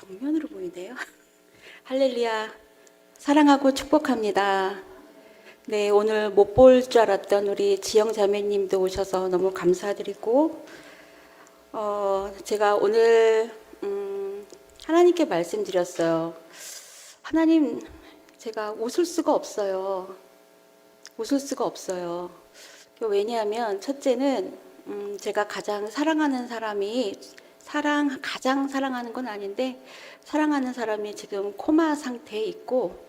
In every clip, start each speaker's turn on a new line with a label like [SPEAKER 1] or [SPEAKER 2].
[SPEAKER 1] 정면으로 보이네요. 할렐루야. 사랑하고 축복합니다. 네, 오늘 못 볼 줄 알았던 우리 지영 자매님도 오셔서 너무 감사드리고, 제가 오늘 하나님께 말씀드렸어요. 하나님, 제가 웃을 수가 없어요. 웃을 수가 없어요. 왜냐하면 첫째는 제가 가장 사랑하는 사람이 가장 사랑하는 건 아닌데 사랑하는 사람이 지금 코마 상태에 있고,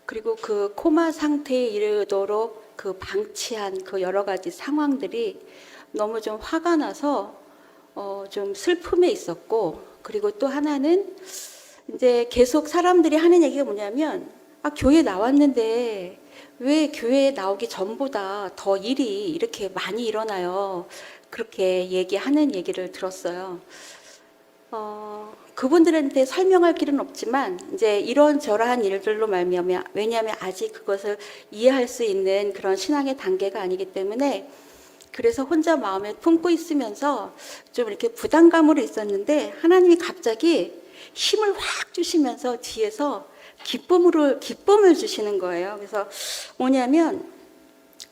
[SPEAKER 1] 그리고 그 코마 상태에 이르도록 그 방치한 그 여러 가지 상황들이 너무 좀 화가 나서 좀 슬픔에 있었고, 그리고 또 하나는 이제 계속 사람들이 하는 얘기가 뭐냐면, 교회 나왔는데 왜 교회에 나오기 전보다 더 일이 이렇게 많이 일어나요? 그렇게 얘기하는 얘기를 들었어요. 그분들한테 설명할 길은 없지만 이제 이런저러한 일들로 말미암아, 왜냐하면 아직 그것을 이해할 수 있는 그런 신앙의 단계가 아니기 때문에, 그래서 혼자 마음에 품고 있으면서 좀 이렇게 부담감으로 있었는데 하나님이 갑자기 힘을 확 주시면서 뒤에서 기쁨을 주시는 거예요. 그래서 뭐냐면,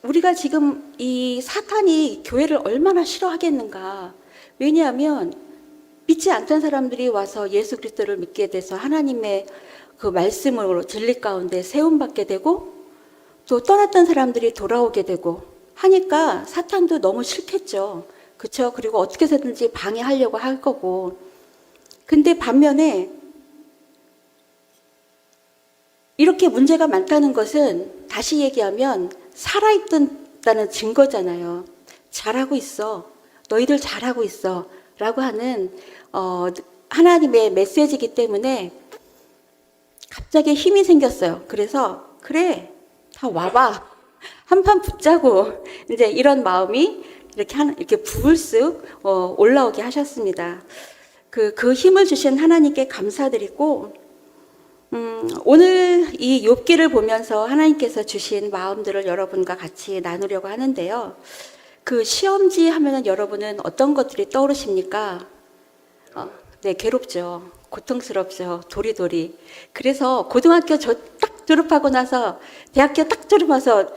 [SPEAKER 1] 우리가 지금 이 사탄이 교회를 얼마나 싫어하겠는가. 왜냐하면 믿지 않던 사람들이 와서 예수 그리스도를 믿게 돼서 하나님의 그 말씀으로 진리 가운데 세움받게 되고, 또 떠났던 사람들이 돌아오게 되고 하니까 사탄도 너무 싫겠죠. 그렇죠? 그리고 어떻게 해서든지 방해하려고 할 거고. 근데 반면에 이렇게 문제가 많다는 것은 다시 얘기하면 살아있다는 증거잖아요. 잘하고 있어. 너희들 잘하고 있어. 라고 하는 하나님의 메시지이기 때문에 갑자기 힘이 생겼어요. 그래서 그래, 다 와봐. 한판 붙자고. 이제 이런 마음이 이렇게 불쑥 올라오게 하셨습니다. 그 힘을 주신 하나님께 감사드리고, 오늘 이 욥기를 보면서 하나님께서 주신 마음들을 여러분과 같이 나누려고 하는데요. 그 시험지 하면은 여러분은 어떤 것들이 떠오르십니까? 네, 괴롭죠. 고통스럽죠. 도리도리. 그래서 고등학교 딱 졸업하고 나서 대학교 딱 졸업해서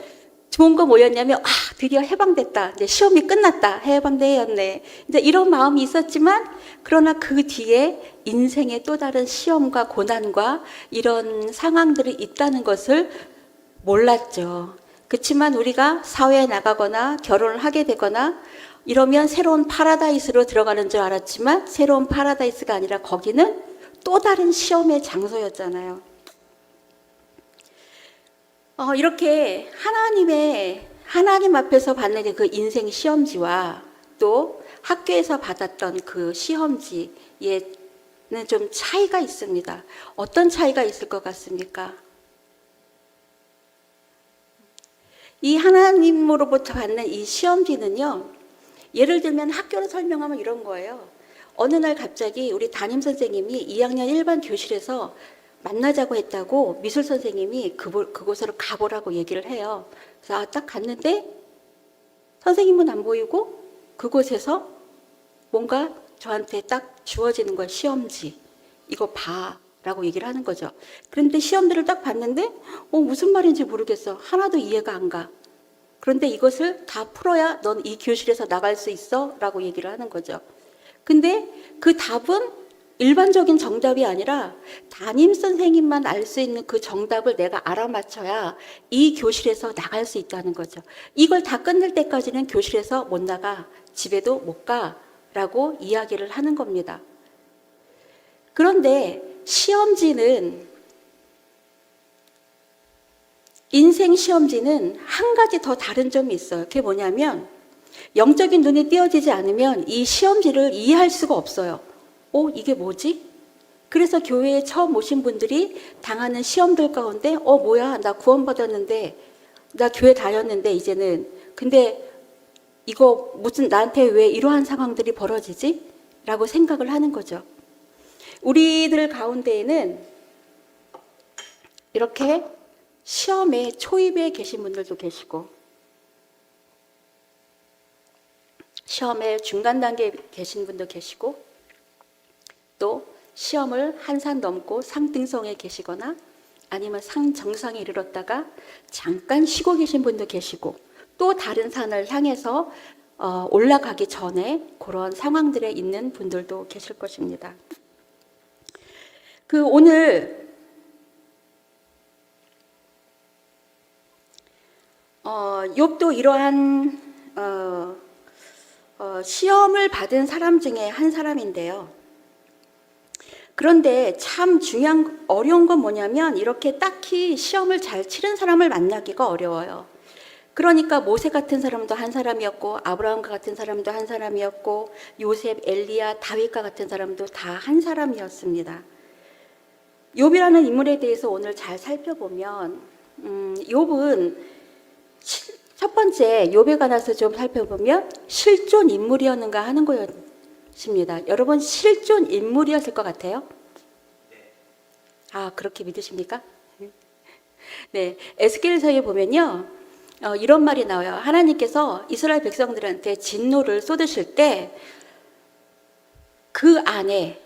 [SPEAKER 1] 좋은 거 뭐였냐면, 드디어 해방됐다. 이제 시험이 끝났다. 해방되었네. 이제 이런 마음이 있었지만, 그러나 그 뒤에 인생의 또 다른 시험과 고난과 이런 상황들이 있다는 것을 몰랐죠. 그렇지만 우리가 사회에 나가거나 결혼을 하게 되거나 이러면 새로운 파라다이스로 들어가는 줄 알았지만, 새로운 파라다이스가 아니라 거기는 또 다른 시험의 장소였잖아요. 이렇게 하나님 앞에서 받는 그 인생 시험지와 또 학교에서 받았던 그 시험지에는 좀 차이가 있습니다. 어떤 차이가 있을 것 같습니까? 이 하나님으로부터 받는 이 시험지는요, 예를 들면 학교로 설명하면 이런 거예요. 어느 날 갑자기 우리 담임 선생님이 2학년 1반 교실에서 만나자고 했다고 미술 선생님이 그곳으로 가보라고 얘기를 해요. 그래서 딱 갔는데 선생님은 안 보이고 그곳에서 뭔가 저한테 딱 주어지는 걸, 시험지. 이거 봐. 라고 얘기를 하는 거죠. 그런데 시험들을 딱 봤는데 무슨 말인지 모르겠어. 하나도 이해가 안 가. 그런데 이것을 다 풀어야 넌 이 교실에서 나갈 수 있어. 라고 얘기를 하는 거죠. 근데 그 답은 일반적인 정답이 아니라 담임 선생님만 알 수 있는 그 정답을 내가 알아맞혀야 이 교실에서 나갈 수 있다는 거죠. 이걸 다 끝낼 때까지는 교실에서 못 나가, 집에도 못 가 라고 이야기를 하는 겁니다. 그런데 인생 시험지는 한 가지 더 다른 점이 있어요. 그게 뭐냐면, 영적인 눈이 띄어지지 않으면 이 시험지를 이해할 수가 없어요. 이게 뭐지? 그래서 교회에 처음 오신 분들이 당하는 시험들 가운데, 뭐야, 나 구원받았는데, 나 교회 다녔는데, 이제는. 근데 이거 무슨 나한테 왜 이러한 상황들이 벌어지지? 라고 생각을 하는 거죠. 우리들 가운데에는 이렇게 시험에 초입에 계신 분들도 계시고, 시험에 중간 단계에 계신 분도 계시고, 또 시험을 한 산 넘고 상등성에 계시거나 아니면 상 정상에 이르렀다가 잠깐 쉬고 계신 분도 계시고 또 다른 산을 향해서 올라가기 전에 그런 상황들에 있는 분들도 계실 것입니다. 오늘 욥도 이러한 시험을 받은 사람 중에 한 사람인데요. 그런데 참 어려운 건 뭐냐면 이렇게 딱히 시험을 잘 치른 사람을 만나기가 어려워요. 그러니까 모세 같은 사람도 한 사람이었고 아브라함과 같은 사람도 한 사람이었고 요셉, 엘리야, 다윗과 같은 사람도 다 한 사람이었습니다. 욥이라는 인물에 대해서 오늘 잘 살펴보면 욥은 첫 번째 욥에 관해서 좀 살펴보면 실존 인물이었는가 하는 것입니다. 여러분 실존 인물이었을 것 같아요? 아, 그렇게 믿으십니까? 네, 에스겔서에 보면요 이런 말이 나와요. 하나님께서 이스라엘 백성들한테 진노를 쏟으실 때 그 안에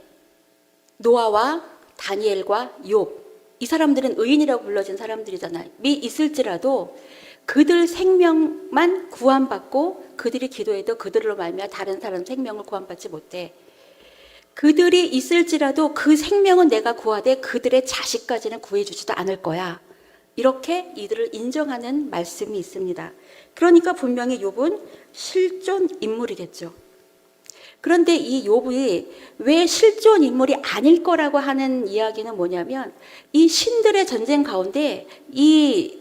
[SPEAKER 1] 노아와 다니엘과 욥, 이 사람들은 의인이라고 불러진 사람들이잖아요. 있을지라도 그들 생명만 구원받고 그들이 기도해도 그들로 말미암아 다른 사람 생명을 구원받지 못해. 그들이 있을지라도 그 생명은 내가 구하되 그들의 자식까지는 구해주지도 않을 거야. 이렇게 이들을 인정하는 말씀이 있습니다. 그러니까 분명히 욥은 실존 인물이겠죠. 그런데 이 욥이 왜 실존 인물이 아닐 거라고 하는 이야기는 뭐냐면 이 신들의 전쟁 가운데 이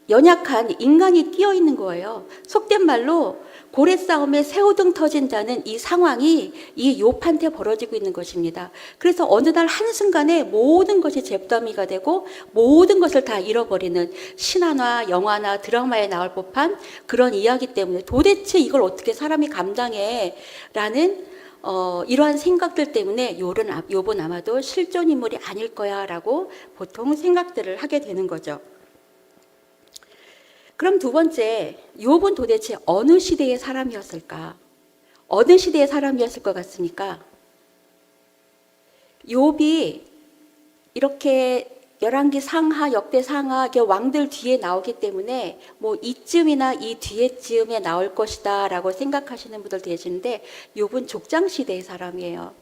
[SPEAKER 1] 연약한 인간이 끼어 있는 거예요. 속된 말로 고래 싸움에 새우등 터진다는 이 상황이 이 욥한테 벌어지고 있는 것입니다. 그래서 어느 날 한순간에 모든 것이 잿더미가 되고 모든 것을 다 잃어버리는 신화나 영화나 드라마에 나올 법한 그런 이야기 때문에 도대체 이걸 어떻게 사람이 감당해? 라는 이러한 생각들 때문에 욥은 아마도 실존 인물이 아닐 거야 라고 보통 생각들을 하게 되는 거죠. 그럼 두 번째, 욥은 도대체 어느 시대의 사람이었을까? 어느 시대의 사람이었을 것 같습니까? 욥이 이렇게 열왕기 상하, 역대 상하 왕들 뒤에 나오기 때문에 뭐 이쯤이나 이 뒤에쯤에 나올 것이다 라고 생각하시는 분들 계시는데 욥은 족장 시대의 사람이에요.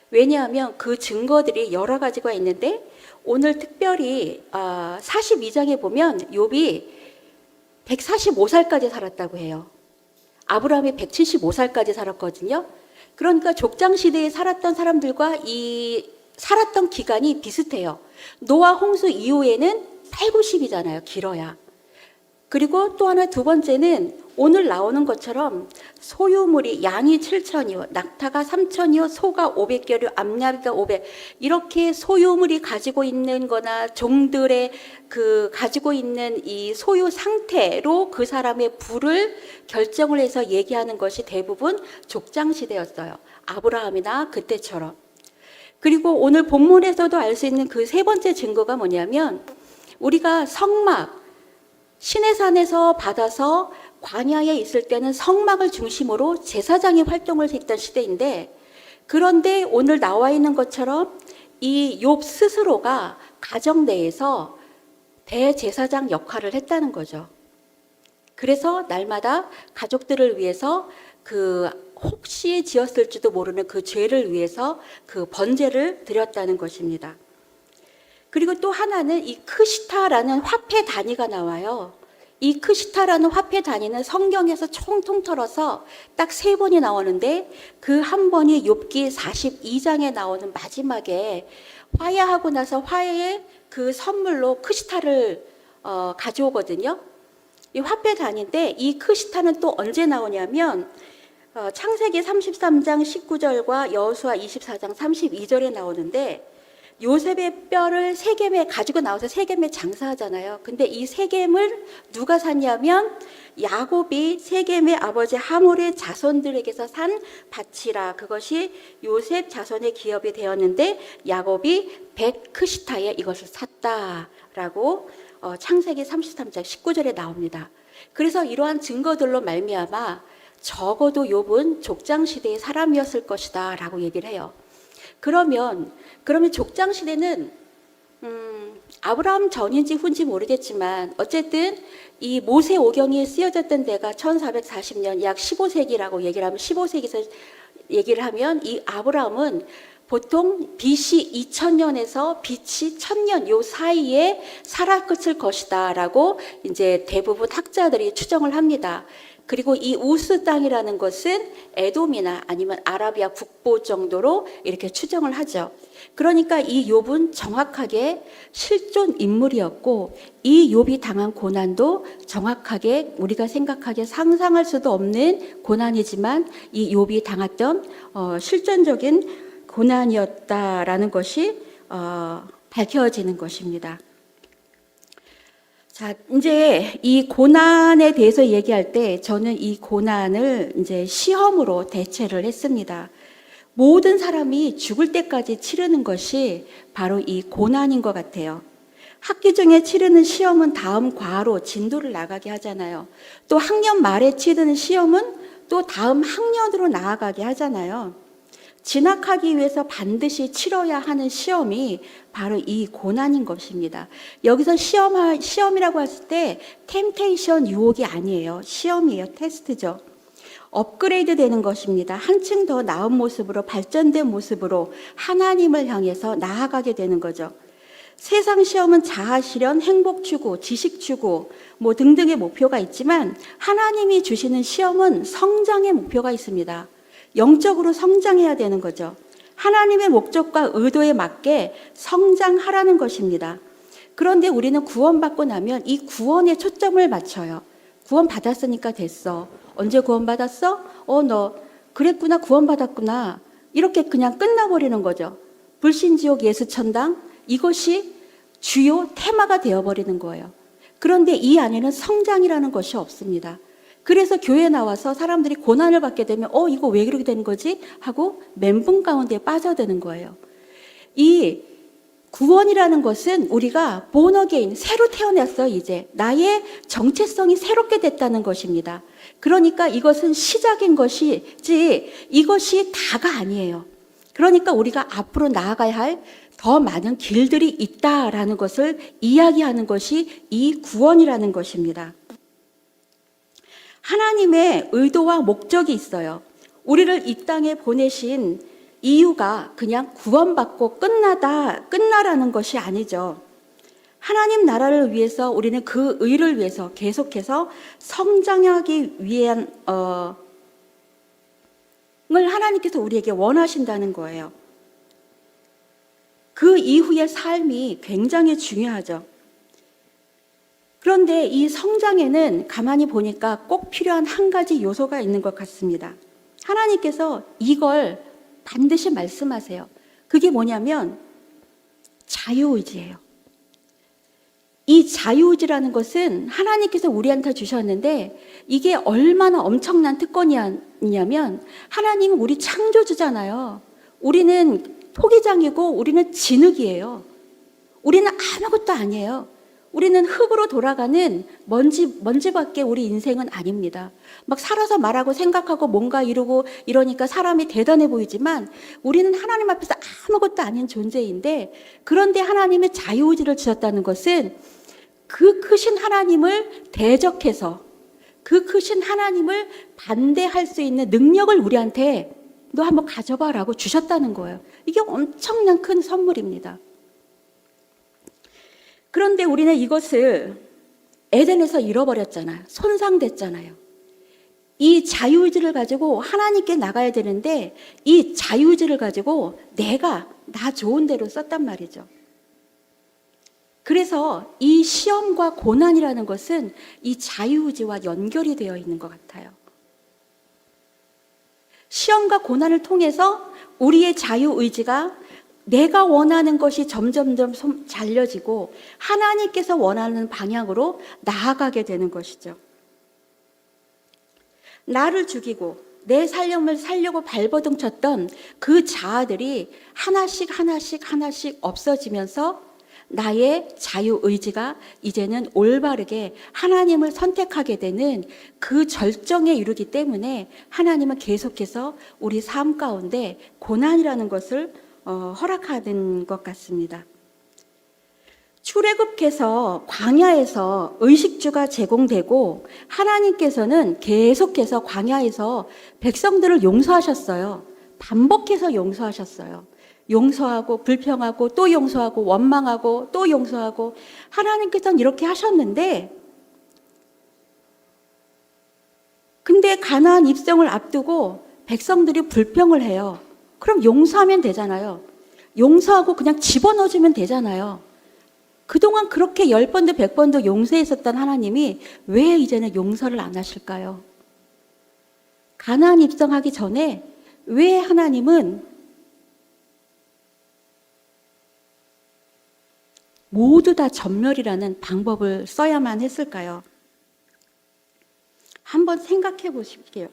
[SPEAKER 1] 왜냐하면 그 증거들이 여러 가지가 있는데 오늘 특별히 42장에 보면 욥이 145살까지 살았다고 해요. 아브라함이 175살까지 살았거든요. 그러니까 족장 시대에 살았던 사람들과 살았던 기간이 비슷해요. 노아 홍수 이후에는 8, 90이잖아요. 길어야. 그리고 또 하나 두 번째는 오늘 나오는 것처럼 소유물이 양이 7천이요, 낙타가 3천이요, 소가 500개요, 암나비가 500. 이렇게 소유물이 가지고 있는 거나 종들의 가지고 있는 이 소유 상태로 그 사람의 부를 결정을 해서 얘기하는 것이 대부분 족장 시대였어요. 아브라함이나 그때처럼. 그리고 오늘 본문에서도 알 수 있는 그 세 번째 증거가 뭐냐면 우리가 성막, 시내산에서 받아서 광야에 있을 때는 성막을 중심으로 제사장이 활동을 했던 시대인데 그런데 오늘 나와 있는 것처럼 이 욥 스스로가 가정 내에서 대제사장 역할을 했다는 거죠. 그래서 날마다 가족들을 위해서 혹시 지었을지도 모르는 그 죄를 위해서 그 번제를 드렸다는 것입니다. 그리고 또 하나는 이 크시타라는 화폐 단위가 나와요. 이 크시타라는 화폐 단위는 성경에서 총 통틀어서 딱 3번이 나오는데 그 한 번이 욥기 42장에 나오는 마지막에 화해하고 나서 화해의 그 선물로 크시타를 가져오거든요. 이 화폐 단위인데 이 크시타는 또 언제 나오냐면 창세기 33장 19절과 여호수아 24장 32절에 나오는데 요셉의 뼈를 세겜에 가지고 나와서 세겜에 장사하잖아요. 근데 이 세겜을 누가 샀냐면 야곱이 세겜의 아버지 하몰의 자손들에게서 산 밭이라 그것이 요셉 자손의 기업이 되었는데 야곱이 100크시타에 이것을 샀다라고 창세기 33장 19절에 나옵니다. 그래서 이러한 증거들로 말미암아 적어도 욥은 족장 시대의 사람이었을 것이다 라고 얘기를 해요. 그러면 족장 시대는 아브라함 전인지 후인지 모르겠지만 어쨌든 이 모세오경이 쓰여졌던 데가 1440년 약 15세기라고 얘기를 하면 15세기에서 얘기를 하면 이 아브라함은 보통 BC 2000년에서 BC 1000년 요 사이에 살았을 것이다라고 이제 대부분 학자들이 추정을 합니다. 그리고 이 우스 땅이라는 것은 에돔이나 아니면 아라비아 북부 정도로 이렇게 추정을 하죠. 그러니까 이 욥은 정확하게 실존 인물이었고 이 욥이 당한 고난도 정확하게 우리가 생각하기에 상상할 수도 없는 고난이지만 이 욥이 당했던 실존적인 고난이었다라는 것이 밝혀지는 것입니다. 자, 이제 이 고난에 대해서 얘기할 때 저는 이 고난을 이제 시험으로 대체를 했습니다. 모든 사람이 죽을 때까지 치르는 것이 바로 이 고난인 것 같아요. 학기 중에 치르는 시험은 다음 과로 진도를 나가게 하잖아요. 또 학년 말에 치르는 시험은 또 다음 학년으로 나아가게 하잖아요. 진학하기 위해서 반드시 치러야 하는 시험이 바로 이 고난인 것입니다. 여기서 시험이라고 했을 때 템테이션, 유혹이 아니에요. 시험이에요. 테스트죠. 업그레이드 되는 것입니다. 한층 더 나은 모습으로 발전된 모습으로 하나님을 향해서 나아가게 되는 거죠. 세상 시험은 자아 실현, 행복 추구, 지식 추구 뭐 등등의 목표가 있지만 하나님이 주시는 시험은 성장의 목표가 있습니다. 영적으로 성장해야 되는 거죠. 하나님의 목적과 의도에 맞게 성장하라는 것입니다. 그런데 우리는 구원받고 나면 이 구원에 초점을 맞춰요. 구원 받았으니까 됐어. 언제 구원 받았어? 너 그랬구나, 구원 받았구나. 이렇게 그냥 끝나버리는 거죠. 불신지옥 예수천당 이것이 주요 테마가 되어버리는 거예요. 그런데 이 안에는 성장이라는 것이 없습니다. 그래서 교회에 나와서 사람들이 고난을 받게 되면 이거 왜 그렇게 되는 거지? 하고 멘붕 가운데 빠져드는 거예요. 이 구원이라는 것은 우리가 born again, 새로 태어났어 이제. 나의 정체성이 새롭게 됐다는 것입니다. 그러니까 이것은 시작인 것이지 이것이 다가 아니에요. 그러니까 우리가 앞으로 나아가야 할 더 많은 길들이 있다라는 것을 이야기하는 것이 이 구원이라는 것입니다. 하나님의 의도와 목적이 있어요. 우리를 이 땅에 보내신 이유가 그냥 구원받고 끝나라는 것이 아니죠. 하나님 나라를 위해서 우리는 그 의를 위해서 계속해서 성장하기 위한 을 하나님께서 우리에게 원하신다는 거예요. 그 이후의 삶이 굉장히 중요하죠. 그런데 이 성장에는 가만히 보니까 꼭 필요한 한 가지 요소가 있는 것 같습니다. 하나님께서 이걸 반드시 말씀하세요. 그게 뭐냐면 자유의지예요. 이 자유의지라는 것은 하나님께서 우리한테 주셨는데 이게 얼마나 엄청난 특권이냐면 하나님은 우리 창조주잖아요. 우리는 토기장이고 우리는 진흙이에요. 우리는 아무것도 아니에요. 우리는 흙으로 돌아가는 먼지밖에 우리 인생은 아닙니다. 막 살아서 말하고 생각하고 뭔가 이루고 이러니까 사람이 대단해 보이지만 우리는 하나님 앞에서 아무것도 아닌 존재인데 그런데 하나님의 자유의지를 주셨다는 것은 그 크신 하나님을 대적해서 그 크신 하나님을 반대할 수 있는 능력을 우리한테 너 한번 가져봐라고 주셨다는 거예요. 이게 엄청난 큰 선물입니다. 그런데 우리는 이것을 에덴에서 잃어버렸잖아요. 손상됐잖아요. 이 자유의지를 가지고 하나님께 나가야 되는데 이 자유의지를 가지고 나 좋은 대로 썼단 말이죠. 그래서 이 시험과 고난이라는 것은 이 자유의지와 연결이 되어 있는 것 같아요. 시험과 고난을 통해서 우리의 자유의지가 내가 원하는 것이 점점점 잘려지고 하나님께서 원하는 방향으로 나아가게 되는 것이죠. 나를 죽이고 내 삶을 살려고 발버둥 쳤던 그 자아들이 하나씩 없어지면서 나의 자유의지가 이제는 올바르게 하나님을 선택하게 되는 그 절정에 이르기 때문에 하나님은 계속해서 우리 삶 가운데 고난이라는 것을 허락하는 것 같습니다. 출애굽해서 광야에서 의식주가 제공되고 하나님께서는 계속해서 광야에서 백성들을 용서하셨어요. 반복해서 용서하셨어요. 용서하고 불평하고 또 용서하고 원망하고 또 용서하고 하나님께서는 이렇게 하셨는데, 근데 가나안 입성을 앞두고 백성들이 불평을 해요. 그럼 용서하면 되잖아요. 용서하고 그냥 집어넣어주면 되잖아요. 그동안 그렇게 10번도 100번도 용서했었던 하나님이 왜 이제는 용서를 안 하실까요? 가나안 입성하기 전에 왜 하나님은 모두 다 전멸이라는 방법을 써야만 했을까요? 한번 생각해 보실게요.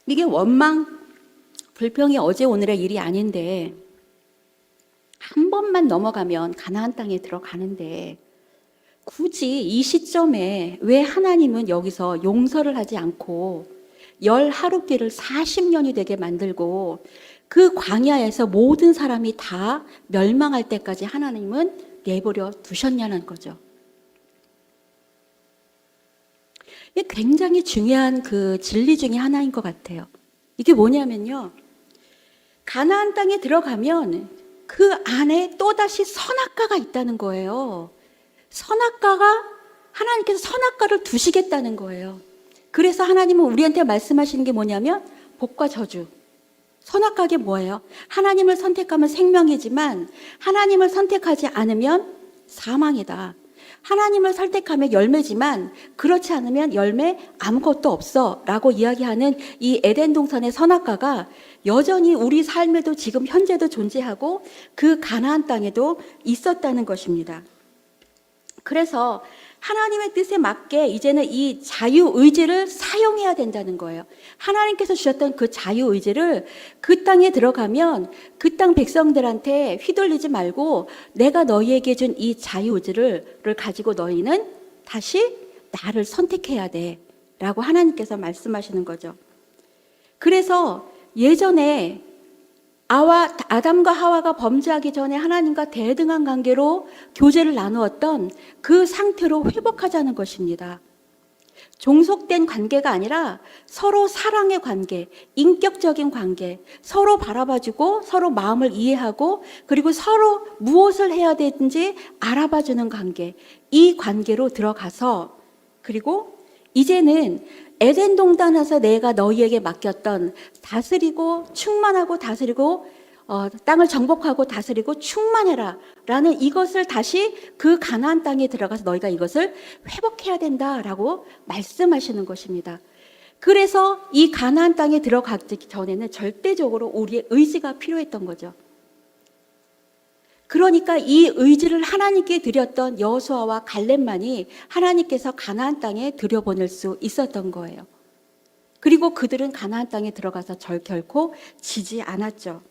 [SPEAKER 1] 이게 원망, 불평이 어제 오늘의 일이 아닌데 한 번만 넘어가면 가나안 땅에 들어가는데 굳이 이 시점에 왜 하나님은 여기서 용서를 하지 않고 열 하루길을 40년이 되게 만들고 그 광야에서 모든 사람이 다 멸망할 때까지 하나님은 내버려 두셨냐는 거죠. 이게 굉장히 중요한 그 진리 중에 하나인 것 같아요. 이게 뭐냐면요, 가나안 땅에 들어가면 그 안에 또다시 선악과가 있다는 거예요. 하나님께서 선악과를 두시겠다는 거예요. 그래서 하나님은 우리한테 말씀하시는 게 뭐냐면 복과 저주. 선악과가 뭐예요? 하나님을 선택하면 생명이지만 하나님을 선택하지 않으면 사망이다. 하나님을 선택하면 열매지만 그렇지 않으면 열매 아무것도 없어 라고 이야기하는 이 에덴 동산의 선악과가 여전히 우리 삶에도 지금 현재도 존재하고 그 가나안 땅에도 있었다는 것입니다. 그래서 하나님의 뜻에 맞게 이제는 이 자유의지를 사용해야 된다는 거예요. 하나님께서 주셨던 그 자유의지를 그 땅에 들어가면 그 땅 백성들한테 휘둘리지 말고 내가 너희에게 준 이 자유의지를 가지고 너희는 다시 나를 선택해야 돼 라고 하나님께서 말씀하시는 거죠. 그래서 예전에 아담과 하와가 범죄하기 전에 하나님과 대등한 관계로 교제를 나누었던 그 상태로 회복하자는 것입니다. 종속된 관계가 아니라 서로 사랑의 관계, 인격적인 관계, 서로 바라봐주고 서로 마음을 이해하고 그리고 서로 무엇을 해야 되는지 알아봐주는 관계, 이 관계로 들어가서 그리고 이제는 에덴 동산에서 내가 너희에게 맡겼던 다스리고 충만하고 다스리고 땅을 정복하고 다스리고 충만해라 라는 이것을 다시 그 가나안 땅에 들어가서 너희가 이것을 회복해야 된다라고 말씀하시는 것입니다. 그래서 이 가나안 땅에 들어가기 전에는 절대적으로 우리의 의지가 필요했던 거죠. 그러니까 이 의지를 하나님께 드렸던 여호수아와 갈렙만이 하나님께서 가나안 땅에 들여보낼 수 있었던 거예요. 그리고 그들은 가나안 땅에 들어가서 결코 지지 않았죠.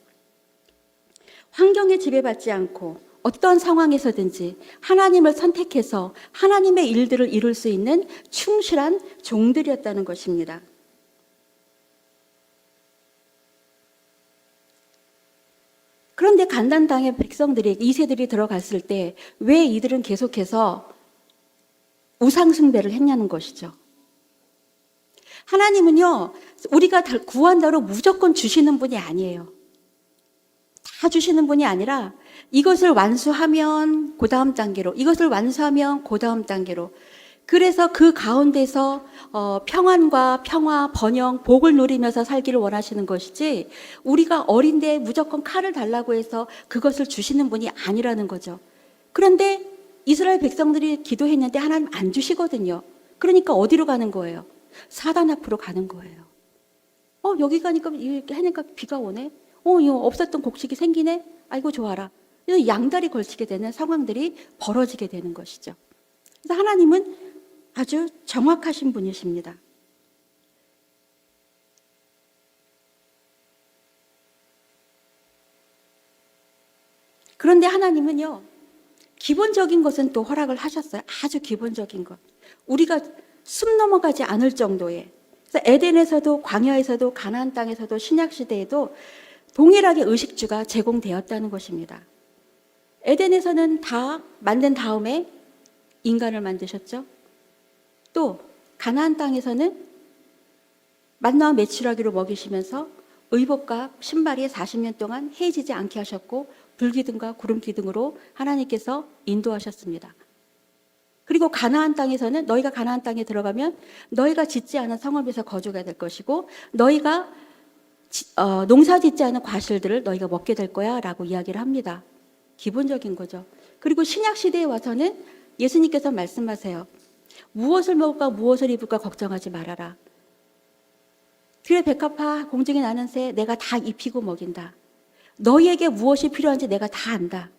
[SPEAKER 1] 환경에 지배받지 않고 어떤 상황에서든지 하나님을 선택해서 하나님의 일들을 이룰 수 있는 충실한 종들이었다는 것입니다. 그런데 가나안 땅의 백성들이 이세들이 들어갔을 때 왜 이들은 계속해서 우상 숭배를 했냐는 것이죠. 하나님은요, 우리가 구한다고 무조건 주시는 분이 아니에요. 다 주시는 분이 아니라 이것을 완수하면 그 다음 단계로, 이것을 완수하면 그 다음 단계로. 그래서 그 가운데서 평안과 평화, 번영, 복을 누리면서 살기를 원하시는 것이지 우리가 어린데 무조건 칼을 달라고 해서 그것을 주시는 분이 아니라는 거죠. 그런데 이스라엘 백성들이 기도했는데 하나님 안 주시거든요. 그러니까 어디로 가는 거예요? 사단 앞으로 가는 거예요. 여기 가니까 이렇게 하니까 비가 오네. 이거 없었던 곡식이 생기네. 아이고 좋아라. 그래서 양다리 걸치게 되는 상황들이 벌어지게 되는 것이죠. 그래서 하나님은 아주 정확하신 분이십니다. 그런데 하나님은요, 기본적인 것은 또 허락을 하셨어요. 아주 기본적인 것. 우리가 숨 넘어가지 않을 정도의 그래서 에덴에서도 광야에서도 가나안 땅에서도 신약 시대에도 동일하게 의식주가 제공되었다는 것입니다. 에덴에서는 다 만든 다음에 인간을 만드셨죠. 또 가나안 땅에서는 만나와 메추라기로 먹이시면서 의복과 신발이 40년 동안 해지지 않게 하셨고 불기둥과 구름기둥으로 하나님께서 인도하셨습니다. 그리고 가나안 땅에서는 너희가 가나안 땅에 들어가면 너희가 짓지 않은 성읍에서 거주가 될 것이고 너희가 농사 짓지 않은 과실들을 너희가 먹게 될 거야 라고 이야기를 합니다. 기본적인 거죠. 그리고 신약 시대에 와서는 예수님께서 말씀하세요. 무엇을 먹을까 무엇을 입을까 걱정하지 말아라. 들의 백합화 공중에 나는 새 내가 다 입히고 먹인다. 너희에게 무엇이 필요한지 내가 다 안다.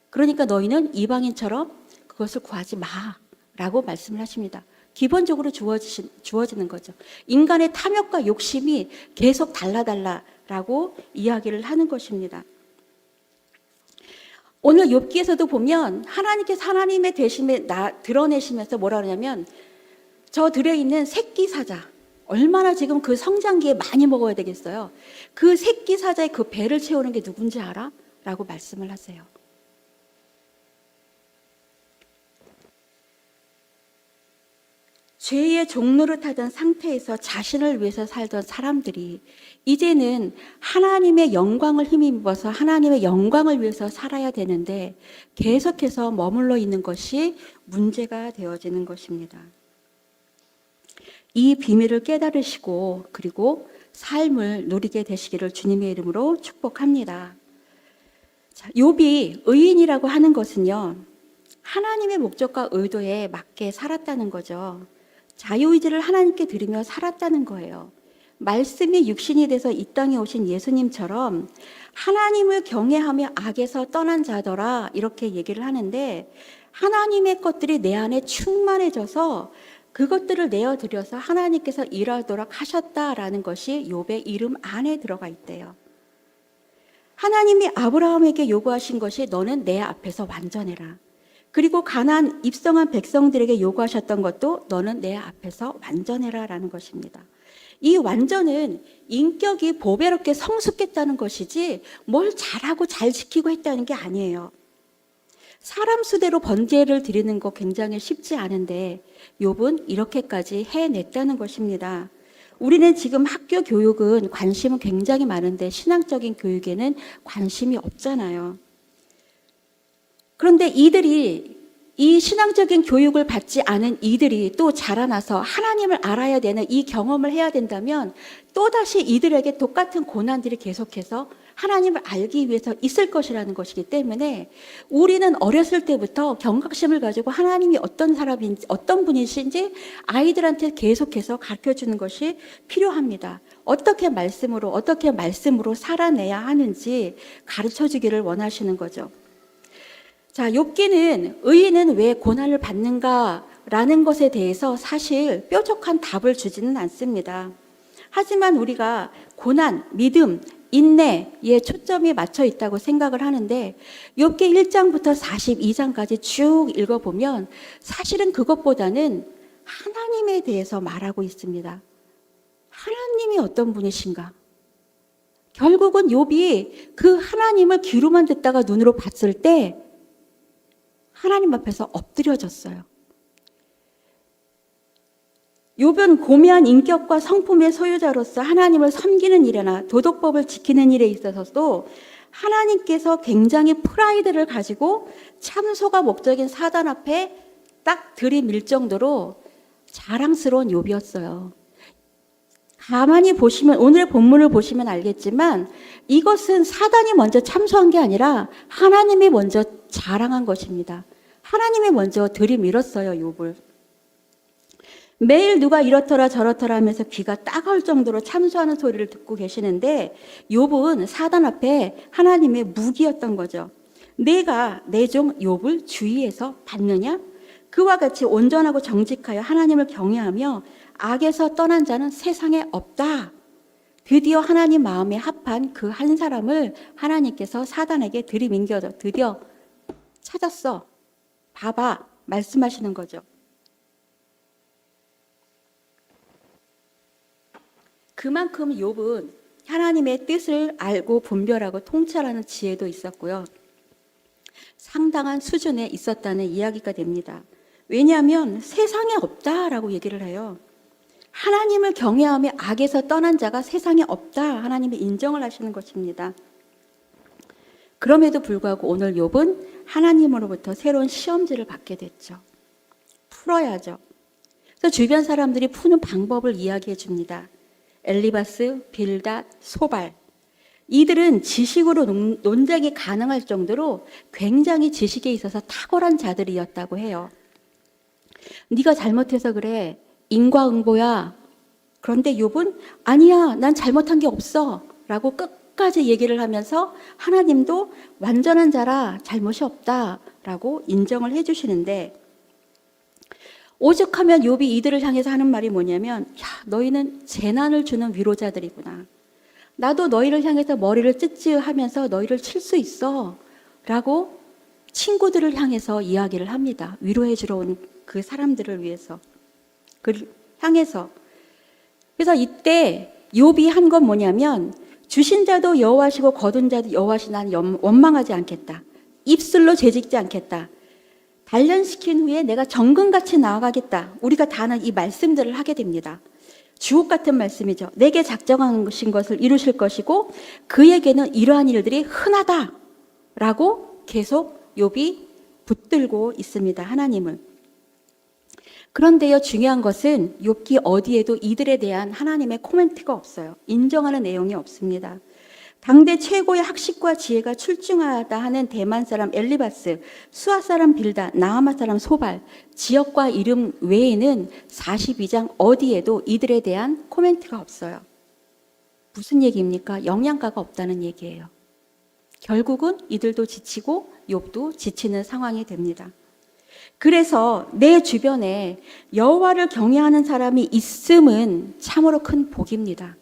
[SPEAKER 1] 그러니까 너희는 이방인처럼 그것을 구하지 마라고 말씀을 하십니다. 기본적으로 주어지는 거죠. 인간의 탐욕과 욕심이 계속 달라라고 이야기를 하는 것입니다. 오늘 욥기에서도 보면 하나님께서 하나님의 대심에 드러내시면서 뭐라 그러냐면 저 들에 있는 새끼 사자 얼마나 지금 그 성장기에 많이 먹어야 되겠어요. 그 새끼 사자의 그 배를 채우는 게 누군지 알아? 라고 말씀을 하세요. 죄의 종로를 타던 상태에서 자신을 위해서 살던 사람들이 이제는 하나님의 영광을 힘입어서 하나님의 영광을 위해서 살아야 되는데 계속해서 머물러 있는 것이 문제가 되어지는 것입니다. 이 비밀을 깨달으시고 그리고 삶을 누리게 되시기를 주님의 이름으로 축복합니다. 자, 욥이 의인이라고 하는 것은요. 하나님의 목적과 의도에 맞게 살았다는 거죠. 자유의지를 하나님께 드리며 살았다는 거예요. 말씀이 육신이 돼서 이 땅에 오신 예수님처럼 하나님을 경외하며 악에서 떠난 자더라 이렇게 얘기를 하는데 하나님의 것들이 내 안에 충만해져서 그것들을 내어드려서 하나님께서 일하도록 하셨다라는 것이 욥의 이름 안에 들어가 있대요. 하나님이 아브라함에게 요구하신 것이 너는 내 앞에서 완전해라. 그리고 가나안 입성한 백성들에게 요구하셨던 것도 너는 내 앞에서 완전해라 라는 것입니다. 이 완전은 인격이 보배롭게 성숙했다는 것이지 뭘 잘하고 잘 지키고 했다는 게 아니에요. 사람 수대로 번제를 드리는 거 굉장히 쉽지 않은데 욥은 이렇게까지 해냈다는 것입니다. 우리는 지금 학교 교육은 관심은 굉장히 많은데 신앙적인 교육에는 관심이 없잖아요. 그런데 이 신앙적인 교육을 받지 않은 이들이 또 자라나서 하나님을 알아야 되는 이 경험을 해야 된다면 또다시 이들에게 똑같은 고난들이 계속해서 하나님을 알기 위해서 있을 것이라는 것이기 때문에 우리는 어렸을 때부터 경각심을 가지고 하나님이 어떤 사람인지 어떤 분이신지 아이들한테 계속해서 가르쳐주는 것이 필요합니다. 어떻게 말씀으로 살아내야 하는지 가르쳐주기를 원하시는 거죠. 자, 욥기는 의인은 왜 고난을 받는가라는 것에 대해서 사실 뾰족한 답을 주지는 않습니다. 하지만 우리가 고난, 믿음, 인내에 초점이 맞춰 있다고 생각을 하는데 욥기 1장부터 42장까지 쭉 읽어보면 사실은 그것보다는 하나님에 대해서 말하고 있습니다. 하나님이 어떤 분이신가? 결국은 욥이 그 하나님을 귀로만 듣다가 눈으로 봤을 때 하나님 앞에서 엎드려졌어요. 욥은 고매한 인격과 성품의 소유자로서 하나님을 섬기는 일이나 도덕법을 지키는 일에 있어서도 하나님께서 굉장히 프라이드를 가지고 참소가 목적인 사단 앞에 딱 들이밀 정도로 자랑스러운 욥이었어요. 가만히 보시면 오늘 본문을 보시면 알겠지만 이것은 사단이 먼저 참소한 게 아니라 하나님이 먼저 자랑한 것입니다. 하나님이 먼저 들이밀었어요, 욥을. 매일 누가 이렇더라 저렇더라 하면서 귀가 따가울 정도로 참소하는 소리를 듣고 계시는데 욥은 사단 앞에 하나님의 무기였던 거죠. 내가 내 종 욥을 주위에서 봤느냐? 그와 같이 온전하고 정직하여 하나님을 경외하며 악에서 떠난 자는 세상에 없다. 드디어 하나님 마음에 합한 그 한 사람을 하나님께서 사단에게 들이민겨서 드디어 찾았어. 봐봐. 말씀하시는 거죠. 그만큼 욥은 하나님의 뜻을 알고 분별하고 통찰하는 지혜도 있었고요. 상당한 수준에 있었다는 이야기가 됩니다. 왜냐하면 세상에 없다라고 얘기를 해요. 하나님을 경외하며 악에서 떠난 자가 세상에 없다. 하나님이 인정을 하시는 것입니다. 그럼에도 불구하고 오늘 욥은 하나님으로부터 새로운 시험지를 받게 됐죠. 풀어야죠. 그래서 주변 사람들이 푸는 방법을 이야기해 줍니다. 엘리바스, 빌닷, 소발. 이들은 지식으로 논쟁이 가능할 정도로 굉장히 지식에 있어서 탁월한 자들이었다고 해요. 네가 잘못해서 그래. 인과응보야. 그런데 욥은 아니야, 난 잘못한 게 없어. 라고 끝까지 얘기를 하면서 하나님도 완전한 자라 잘못이 없다. 라고 인정을 해주시는데 오죽하면 욥이 이들을 향해서 하는 말이 뭐냐면 야, 너희는 재난을 주는 위로자들이구나. 나도 너희를 향해서 머리를 찌찌하면서 너희를 칠 수 있어. 라고 친구들을 향해서 이야기를 합니다. 위로해 주러 온 그 사람들을 위해서. 향해서. 그래서 이때 욥이 한 건 뭐냐면 주신 자도 여호와시고 거둔 자도 여호와시 나는 원망하지 않겠다. 입술로 죄짓지 않겠다. 단련시킨 후에 내가 정금같이 나아가겠다. 우리가 다 아는 이 말씀들을 하게 됩니다. 주옥 같은 말씀이죠. 내게 작정하신 것을 이루실 것이고 그에게는 이러한 일들이 흔하다라고 계속 욥이 붙들고 있습니다. 하나님을. 그런데요, 중요한 것은 욥기 어디에도 이들에 대한 하나님의 코멘트가 없어요. 인정하는 내용이 없습니다. 당대 최고의 학식과 지혜가 출중하다 하는 대만 사람 엘리바스, 수아 사람 빌다, 나아마 사람 소발, 지역과 이름 외에는 42장 어디에도 이들에 대한 코멘트가 없어요. 무슨 얘기입니까? 영양가가 없다는 얘기예요. 결국은 이들도 지치고 욥도 지치는 상황이 됩니다. 그래서 내 주변에 여호와를 경외하는 사람이 있음은 참으로 큰 복입니다.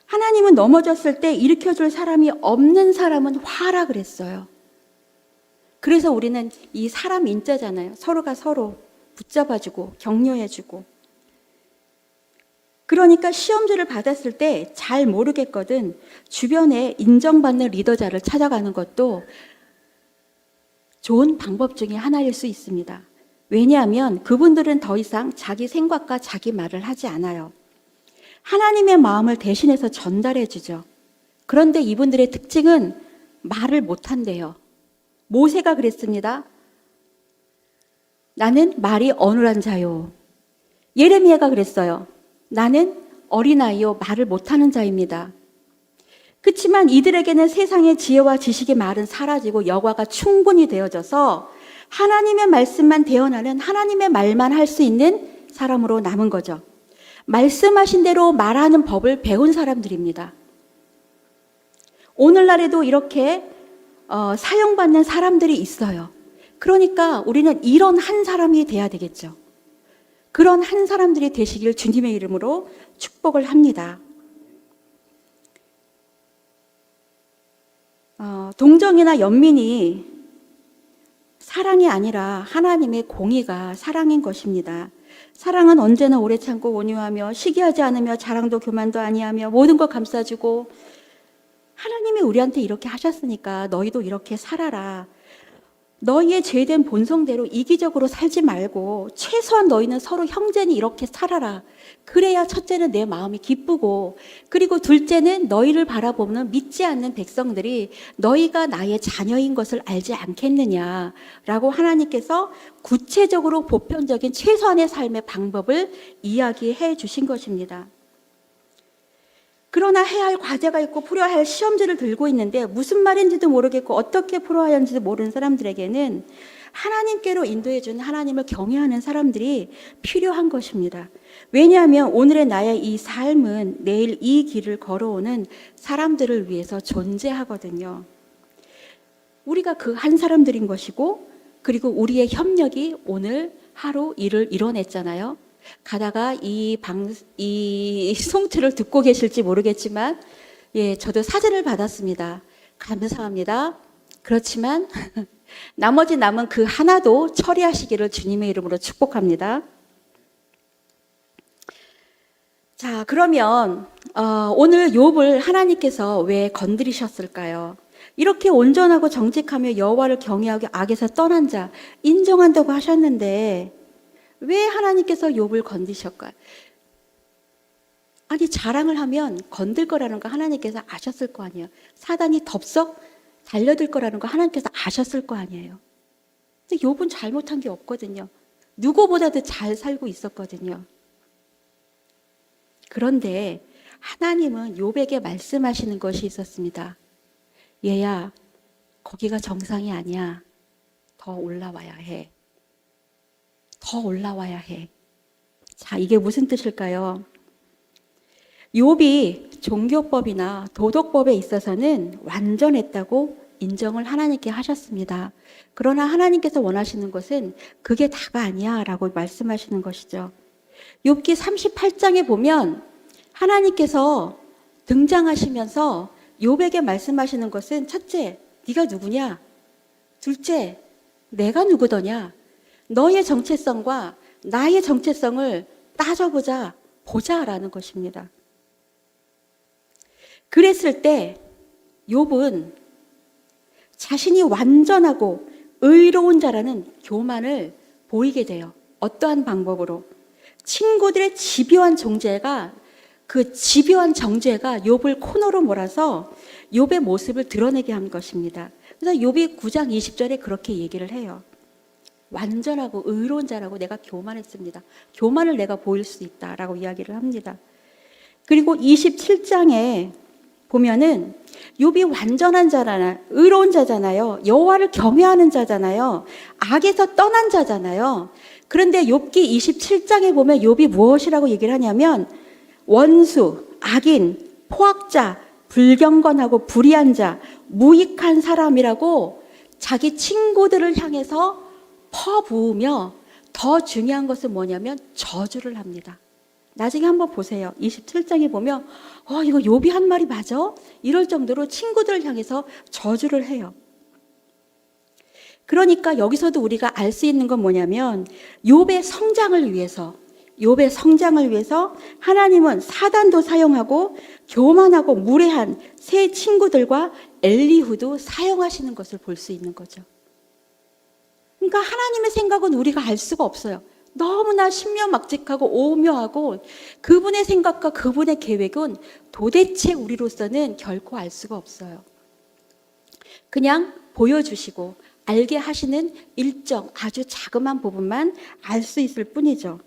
[SPEAKER 1] 하나님은 넘어졌을 때 일으켜줄 사람이 없는 사람은 화라 그랬어요. 그래서 우리는 이 사람 인자잖아요. 서로가 서로 붙잡아주고 격려해주고. 그러니까 시험지를 받았을 때 잘 모르겠거든 주변에 인정받는 리더자를 찾아가는 것도 좋은 방법 중에 하나일 수 있습니다. 왜냐하면 그분들은 더 이상 자기 생각과 자기 말을 하지 않아요. 하나님의 마음을 대신해서 전달해 주죠. 그런데 이분들의 특징은 말을 못한대요. 모세가 그랬습니다. 나는 말이 어눌한 자요. 예레미야가 그랬어요. 나는 어린아이요 말을 못하는 자입니다. 그렇지만 이들에게는 세상의 지혜와 지식의 말은 사라지고 여과가 충분히 되어져서 하나님의 말씀만 대언하는 하나님의 말만 할 수 있는 사람으로 남은 거죠. 말씀하신 대로 말하는 법을 배운 사람들입니다. 오늘날에도 이렇게 사용받는 사람들이 있어요. 그러니까 우리는 이런 한 사람이 돼야 되겠죠. 그런 한 사람들이 되시길 주님의 이름으로 축복을 합니다. 동정이나 연민이 사랑이 아니라 하나님의 공의가 사랑인 것입니다. 사랑은 언제나 오래 참고 온유하며 시기하지 않으며 자랑도 교만도 아니하며 모든 것 감싸주고 하나님이 우리한테 이렇게 하셨으니까 너희도 이렇게 살아라. 너희의 죄된 본성대로 이기적으로 살지 말고 최소한 너희는 서로 형제니 이렇게 살아라. 그래야 첫째는 내 마음이 기쁘고 그리고 둘째는 너희를 바라보는 믿지 않는 백성들이 너희가 나의 자녀인 것을 알지 않겠느냐라고 하나님께서 구체적으로 보편적인 최소한의 삶의 방법을 이야기해 주신 것입니다. 그러나 해야 할 과제가 있고 풀어야 할 시험지를 들고 있는데 무슨 말인지도 모르겠고 어떻게 풀어야 하는지도 모르는 사람들에게는 하나님께로 인도해 준 하나님을 경외하는 사람들이 필요한 것입니다. 왜냐하면 오늘의 나의 이 삶은 내일 이 길을 걸어오는 사람들을 위해서 존재하거든요. 우리가 그 한 사람들인 것이고 그리고 우리의 협력이 오늘 하루 일을 이뤄냈잖아요. 가다가 이 송트를 듣고 계실지 모르겠지만, 저도 사진을 받았습니다. 감사합니다. 그렇지만, 나머지 남은 그 하나도 처리하시기를 주님의 이름으로 축복합니다. 자, 그러면 오늘 욥을 하나님께서 왜 건드리셨을까요? 이렇게 온전하고 정직하며 여호와를 경외하고 악에서 떠난 자 인정한다고 하셨는데 왜 하나님께서 욥을 건드리셨을까요? 아니, 자랑을 하면 건들 거라는 거 하나님께서 아셨을 거 아니에요. 사단이 덥석 달려들 거라는 거 하나님께서 아셨을 거 아니에요. 근데 욥은 잘못한 게 없거든요. 누구보다도 잘 살고 있었거든요. 그런데 하나님은 욥에게 말씀하시는 것이 있었습니다. 얘야, 거기가 정상이 아니야. 더 올라와야 해. 더 올라와야 해. 자, 이게 무슨 뜻일까요? 욥이 종교법이나 도덕법에 있어서는 완전했다고 인정을 하나님께 하셨습니다. 그러나 하나님께서 원하시는 것은 그게 다가 아니야 라고 말씀하시는 것이죠. 욥기 38장에 보면 하나님께서 등장하시면서 욥에게 말씀하시는 것은 첫째, 네가 누구냐? 둘째, 내가 누구더냐? 너의 정체성과 나의 정체성을 따져보자, 보자라는 것입니다. 그랬을 때 욥은 자신이 완전하고 의로운 자라는 교만을 보이게 돼요. 어떠한 방법으로? 친구들의 집요한 정죄가 욥을 코너로 몰아서 욥의 모습을 드러내게 한 것입니다. 그래서 욥이 9장 20절에 그렇게 얘기를 해요. 완전하고 의로운 자라고 내가 교만했습니다. 교만을 내가 보일 수 있다라고 이야기를 합니다. 그리고 27장에 보면은 욥이 완전한 자잖아요. 의로운 자잖아요. 여호와를 경외하는 자잖아요. 악에서 떠난 자잖아요. 그런데 욥기 27장에 보면 욥이 무엇이라고 얘기를 하냐면 원수, 악인, 포악자, 불경건하고 불의한 자, 무익한 사람이라고 자기 친구들을 향해서 퍼부으며 더 중요한 것은 뭐냐면 저주를 합니다. 나중에 한번 보세요. 27장에 보면 이거 욥이 한 말이 맞아? 이럴 정도로 친구들을 향해서 저주를 해요. 그러니까 여기서도 우리가 알 수 있는 건 뭐냐면 욥의 성장을 위해서 하나님은 사단도 사용하고 교만하고 무례한 새 친구들과 엘리후도 사용하시는 것을 볼 수 있는 거죠. 그러니까 하나님의 생각은 우리가 알 수가 없어요. 너무나 신묘막직하고 오묘하고 그분의 생각과 그분의 계획은 도대체 우리로서는 결코 알 수가 없어요. 그냥 보여주시고 알게 하시는 일정 아주 자그마한 부분만 알 수 있을 뿐이죠.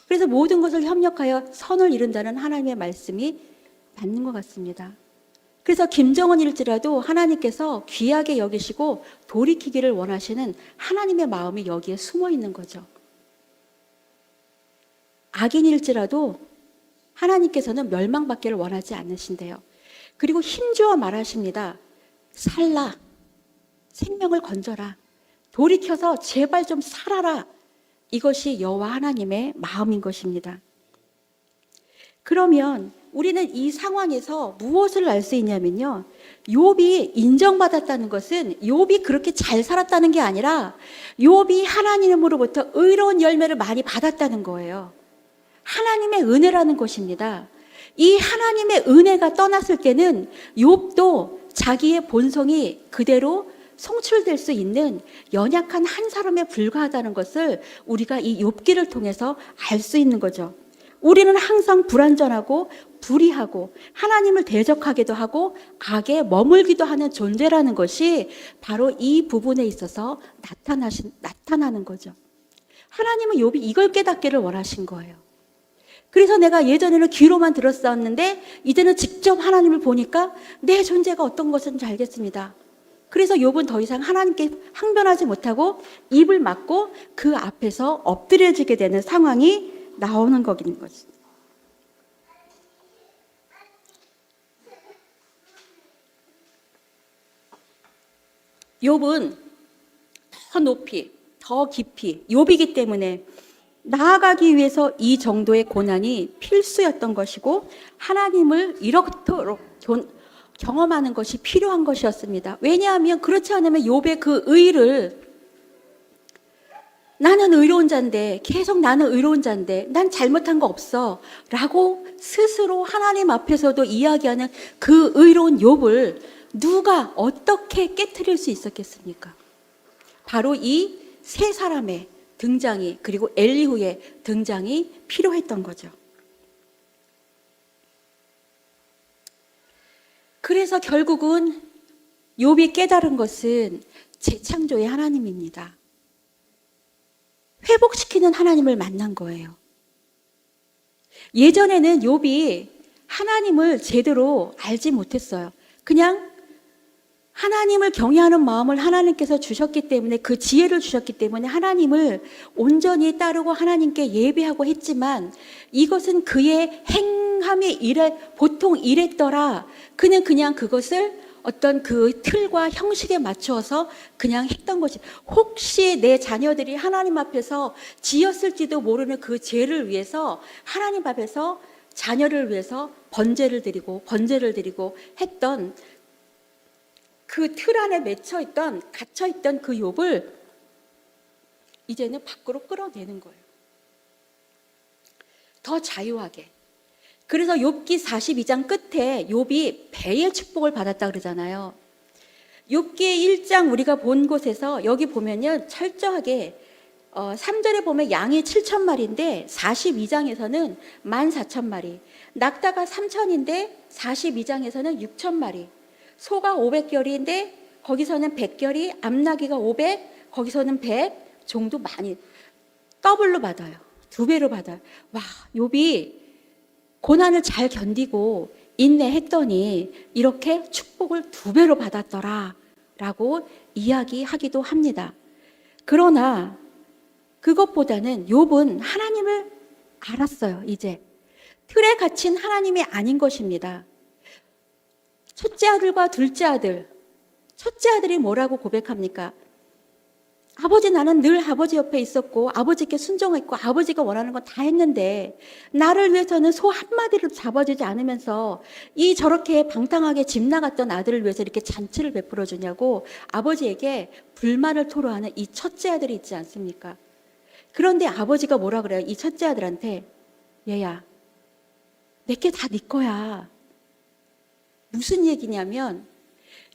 [SPEAKER 1] 그래서 모든 것을 협력하여 선을 이룬다는 하나님의 말씀이 맞는 것 같습니다. 그래서 김정은일지라도 하나님께서 귀하게 여기시고 돌이키기를 원하시는 하나님의 마음이 여기에 숨어 있는 거죠. 악인일지라도 하나님께서는 멸망받기를 원하지 않으신대요. 그리고 힘주어 말하십니다. 살라, 생명을 건져라, 돌이켜서 제발 좀 살아라. 이것이 여호와 하나님의 마음인 것입니다. 그러면 우리는 이 상황에서 무엇을 알 수 있냐면요. 욥이 인정받았다는 것은 욥이 그렇게 잘 살았다는 게 아니라 욥이 하나님으로부터 의로운 열매를 많이 받았다는 거예요. 하나님의 은혜라는 것입니다. 이 하나님의 은혜가 떠났을 때는 욥도 자기의 본성이 그대로 송출될 수 있는 연약한 한 사람에 불과하다는 것을 우리가 이 욥기를 통해서 알 수 있는 거죠. 우리는 항상 불완전하고 불의하고 하나님을 대적하기도 하고 악에 머물기도 하는 존재라는 것이 바로 이 부분에 있어서 나타나는 거죠. 하나님은 욥이 이걸 깨닫기를 원하신 거예요. 그래서 내가 예전에는 귀로만 들었었는데 이제는 직접 하나님을 보니까 내 존재가 어떤 것인지 알겠습니다. 그래서 욥은 더 이상 하나님께 항변하지 못하고 입을 막고 그 앞에서 엎드려지게 되는 상황이 나오는 거긴 거지. 욥은 더 높이, 더 깊이, 욥이기 때문에 나아가기 위해서 이 정도의 고난이 필수였던 것이고 하나님을 이렇도록 경험하는 것이 필요한 것이었습니다. 왜냐하면 그렇지 않으면 욥의 그 의를 나는 의로운 자인데, 계속 나는 의로운 자인데, 난 잘못한 거 없어 라고 스스로 하나님 앞에서도 이야기하는 그 의로운 욥을 누가 어떻게 깨트릴 수 있었겠습니까? 바로 이 세 사람의 등장이, 그리고 엘리후의 등장이 필요했던 거죠. 그래서 결국은 욥이 깨달은 것은 재창조의 하나님입니다. 회복시키는 하나님을 만난 거예요. 예전에는 욥이 하나님을 제대로 알지 못했어요. 그냥 하나님을 경외하는 마음을 하나님께서 주셨기 때문에, 그 지혜를 주셨기 때문에 하나님을 온전히 따르고 하나님께 예배하고 했지만, 이것은 그의 행함의 일에 보통 이랬더라. 그는 그냥 그것을 어떤 그 틀과 형식에 맞추어서 그냥 했던 것이, 혹시 내 자녀들이 하나님 앞에서 지었을지도 모르는 그 죄를 위해서 하나님 앞에서 자녀를 위해서 번제를 드리고 했던 그 틀 안에 갇혀있던 그 욥을 이제는 밖으로 끌어내는 거예요. 더 자유하게. 그래서 욥기 42장 끝에 욥이 배의 축복을 받았다 그러잖아요. 욥기 1장 우리가 본 곳에서 여기 보면요, 철저하게 3절에 보면 양이 7,000마리인데 42장에서는 14,000마리, 낙타가 3,000인데 42장에서는 6,000마리, 소가 500결인데 거기서는 100결이, 암나귀가 500, 거기서는 100, 종도 많이 더블로 받아요. 2배로 받아요. 와, 욥이 고난을 잘 견디고 인내했더니 이렇게 축복을 2배로 받았더라 라고 이야기하기도 합니다. 그러나 그것보다는 욥은 하나님을 알았어요. 이제 틀에 갇힌 하나님이 아닌 것입니다. 첫째 아들과 둘째 아들, 첫째 아들이 뭐라고 고백합니까? 아버지, 나는 늘 아버지 옆에 있었고 아버지께 순종했고 아버지가 원하는 건 다 했는데 나를 위해서는 소 한 마리를 잡아주지 않으면서 이 저렇게 방탕하게 집 나갔던 아들을 위해서 이렇게 잔치를 베풀어 주냐고 아버지에게 불만을 토로하는 이 첫째 아들이 있지 않습니까? 그런데 아버지가 뭐라 그래요? 이 첫째 아들한테, 얘야, 내게 다 네 거야. 무슨 얘기냐면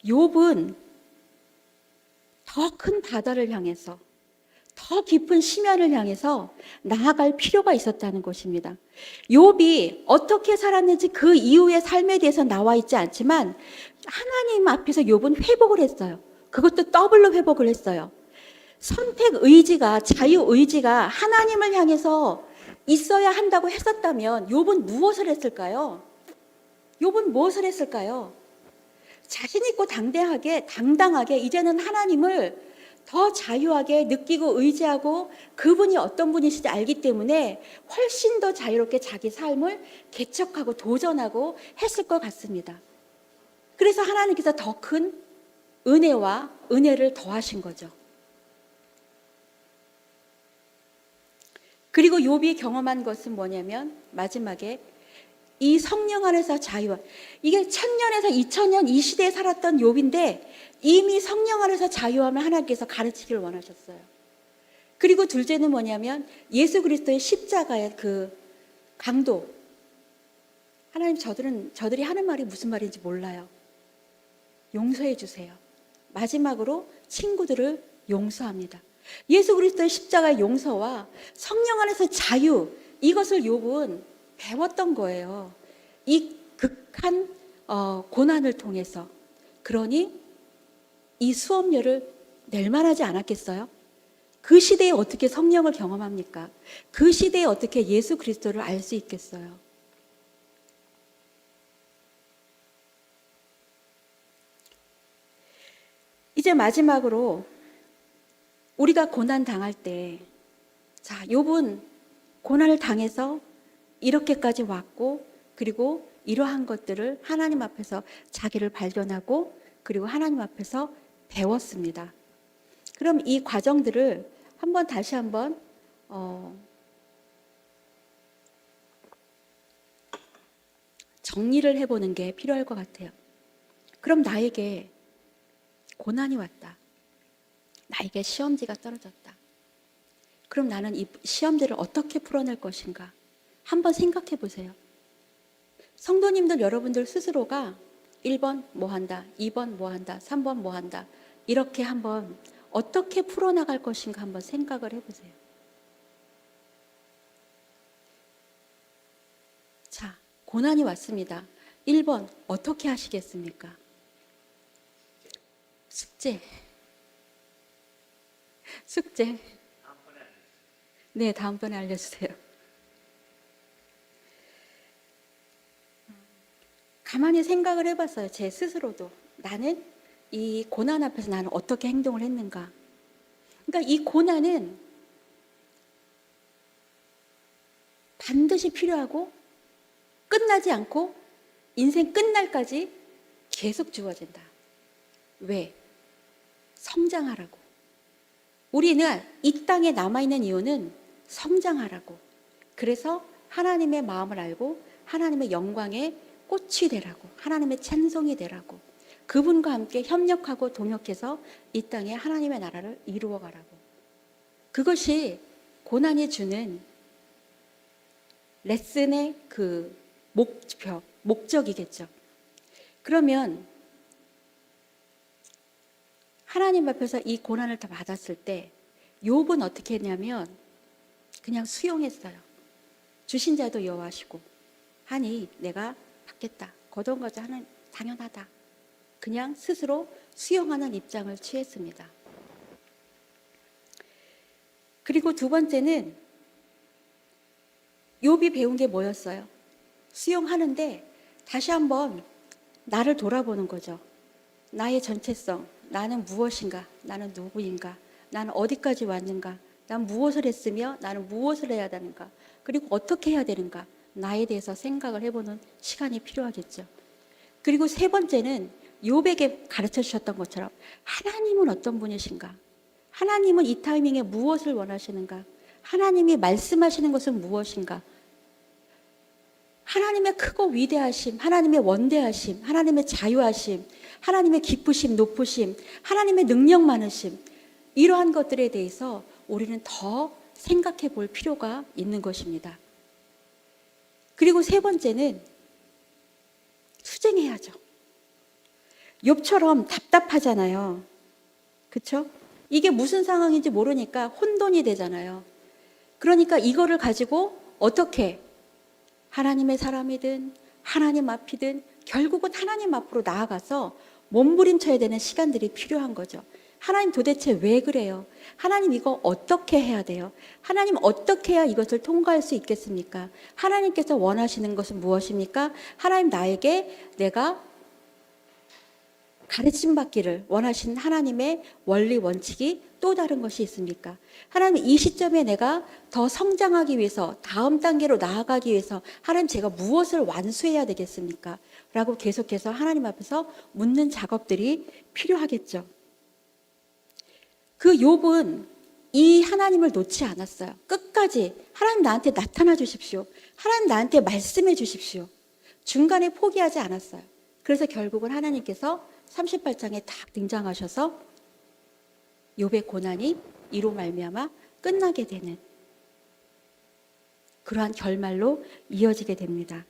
[SPEAKER 1] 욥은 더 큰 바다를 향해서, 더 깊은 심연을 향해서 나아갈 필요가 있었다는 것입니다. 욥이 어떻게 살았는지 그 이후의 삶에 대해서 나와 있지 않지만 하나님 앞에서 욥은 회복을 했어요. 그것도 더블로 회복을 했어요. 선택 의지가, 자유 의지가 하나님을 향해서 있어야 한다고 했었다면 욥은 무엇을 했을까요? 욥은 무엇을 했을까요? 자신 있고 당당하게 이제는 하나님을 더 자유하게 느끼고 의지하고 그분이 어떤 분이신지 알기 때문에 훨씬 더 자유롭게 자기 삶을 개척하고 도전하고 했을 것 같습니다. 그래서 하나님께서 더 큰 은혜와 은혜를 더하신 거죠. 그리고 욥이 경험한 것은 뭐냐면 마지막에 이 성령 안에서 자유와, 이게 1000년에서 2000년 이 시대에 살았던 욥인데 이미 성령 안에서 자유함을 하나님께서 가르치기를 원하셨어요. 그리고 둘째는 뭐냐면 예수 그리스도의 십자가의 그 강도. 하나님, 저들이 하는 말이 무슨 말인지 몰라요. 용서해 주세요. 마지막으로 친구들을 용서합니다. 예수 그리스도의 십자가의 용서와 성령 안에서 자유, 이것을 욥은 배웠던 거예요. 이 극한 고난을 통해서. 그러니 이 수업료를 낼 만하지 않았겠어요? 그 시대에 어떻게 성령을 경험합니까? 그 시대에 어떻게 예수 그리스도를 알 수 있겠어요? 이제 마지막으로 우리가 고난 당할 때, 자, 욥은 고난을 당해서 이렇게까지 왔고, 그리고 이러한 것들을 하나님 앞에서 자기를 발견하고, 그리고 하나님 앞에서 배웠습니다. 그럼 이 과정들을 다시 한번 정리를 해보는 게 필요할 것 같아요. 그럼 나에게 고난이 왔다. 나에게 시험지가 떨어졌다. 그럼 나는 이 시험들을 어떻게 풀어낼 것인가? 한번 생각해 보세요. 성도님들 여러분들 스스로가 1번 뭐 한다, 2번 뭐 한다, 3번 뭐 한다. 이렇게 한번 어떻게 풀어나갈 것인가 한번 생각을 해보세요. 자, 고난이 왔습니다. 1번 어떻게 하시겠습니까? 숙제. 네, 다음번에 알려주세요. 가만히 생각을 해봤어요. 제 스스로도. 나는 이 고난 앞에서 나는 어떻게 행동을 했는가. 그러니까 이 고난은 반드시 필요하고 끝나지 않고 인생 끝날까지 계속 주어진다. 왜? 성장하라고. 우리는 이 땅에 남아있는 이유는 성장하라고. 그래서 하나님의 마음을 알고 하나님의 영광에 꽃이 되라고. 하나님의 찬송이 되라고. 그분과 함께 협력하고 동역해서 이 땅에 하나님의 나라를 이루어 가라고. 그것이 고난이 주는 레슨의 그 목적이겠죠. 그러면 하나님 앞에서 이 고난을 다 받았을 때 욥은 어떻게 했냐면 그냥 수용했어요. 주신 자도 여호와시고 하니 내가 받겠다. 거두어가자 하는 당연하다. 그냥 스스로 수용하는 입장을 취했습니다. 그리고 두 번째는 욥이 배운 게 뭐였어요? 수용하는데 다시 한번 나를 돌아보는 거죠. 나의 전체성, 나는 무엇인가? 나는 누구인가? 나는 어디까지 왔는가? 난 무엇을 했으며 나는 무엇을 해야 되는가? 그리고 어떻게 해야 되는가? 나에 대해서 생각을 해보는 시간이 필요하겠죠. 그리고 세 번째는 욥에게 가르쳐 주셨던 것처럼 하나님은 어떤 분이신가? 하나님은 이 타이밍에 무엇을 원하시는가? 하나님이 말씀하시는 것은 무엇인가? 하나님의 크고 위대하심, 하나님의 원대하심, 하나님의 자유하심, 하나님의 깊으심, 높으심, 하나님의 능력 많으심, 이러한 것들에 대해서 우리는 더 생각해 볼 필요가 있는 것입니다. 그리고 세 번째는 수쟁해야죠. 욥처럼 답답하잖아요. 그렇죠? 이게 무슨 상황인지 모르니까 혼돈이 되잖아요. 그러니까 이거를 가지고 어떻게 하나님의 사람이든 하나님 앞이든 결국은 하나님 앞으로 나아가서 몸부림쳐야 되는 시간들이 필요한 거죠. 하나님 도대체 왜 그래요? 하나님 이거 어떻게 해야 돼요? 하나님 어떻게 해야 이것을 통과할 수 있겠습니까? 하나님께서 원하시는 것은 무엇입니까? 하나님 나에게 내가 가르침 받기를 원하시는 하나님의 원리 원칙이 또 다른 것이 있습니까? 하나님 이 시점에 내가 더 성장하기 위해서 다음 단계로 나아가기 위해서 하나님 제가 무엇을 완수해야 되겠습니까? 라고 계속해서 하나님 앞에서 묻는 작업들이 필요하겠죠. 그 욥은 이 하나님을 놓지 않았어요. 끝까지 하나님 나한테 나타나 주십시오. 하나님 나한테 말씀해 주십시오. 중간에 포기하지 않았어요. 그래서 결국은 하나님께서 38장에 딱 등장하셔서 욥의 고난이 이로 말미암아 끝나게 되는 그러한 결말로 이어지게 됩니다.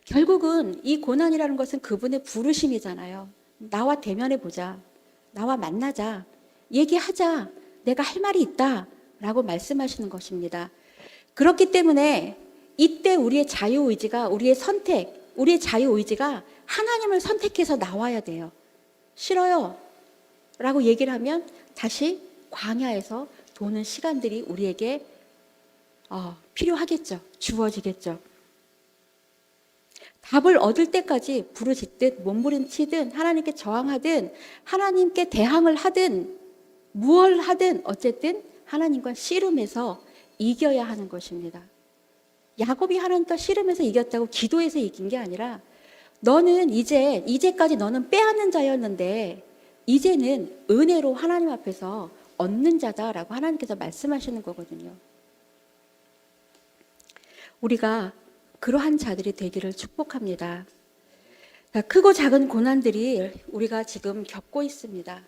[SPEAKER 1] 결국은 이 고난이라는 것은 그분의 부르심이잖아요. 나와 대면해 보자. 나와 만나자. 얘기하자. 내가 할 말이 있다. 라고 말씀하시는 것입니다. 그렇기 때문에 이때 우리의 자유의지가, 우리의 선택, 우리의 자유의지가 하나님을 선택해서 나와야 돼요. 싫어요. 라고 얘기를 하면 다시 광야에서 도는 시간들이 우리에게 필요하겠죠. 주어지겠죠. 답을 얻을 때까지 부르짖듯 몸부림치든 하나님께 저항하든 하나님께 대항을 하든 무얼 하든 어쨌든 하나님과 씨름해서 이겨야 하는 것입니다. 야곱이 하나님과 씨름해서 이겼다고 기도해서 이긴 게 아니라 너는 이제까지 너는 빼앗는 자였는데 이제는 은혜로 하나님 앞에서 얻는 자다라고 하나님께서 말씀하시는 거거든요. 우리가 그러한 자들이 되기를 축복합니다. 크고 작은 고난들이 우리가 지금 겪고 있습니다.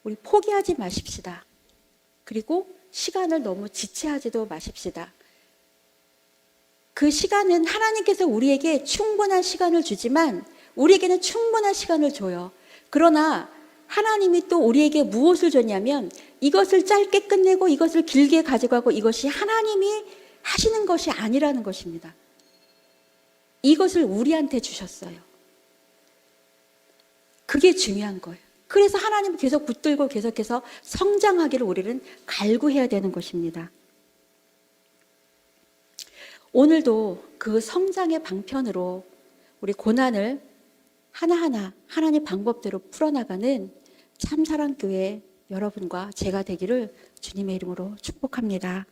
[SPEAKER 1] 우리 포기하지 마십시다. 그리고 시간을 너무 지체하지도 마십시다. 그 시간은 하나님께서 우리에게 충분한 시간을 주지만 우리에게는 충분한 시간을 줘요. 그러나 하나님이 또 우리에게 무엇을 줬냐면 이것을 짧게 끝내고 이것을 길게 가져가고 이것이 하나님이 하시는 것이 아니라는 것입니다. 이것을 우리한테 주셨어요. 그게 중요한 거예요. 그래서 하나님은 계속 붙들고 계속해서 성장하기를 우리는 갈구해야 되는 것입니다. 오늘도 그 성장의 방편으로 우리 고난을 하나하나 하나님 방법대로 풀어나가는 참사랑교회 여러분과 제가 되기를 주님의 이름으로 축복합니다.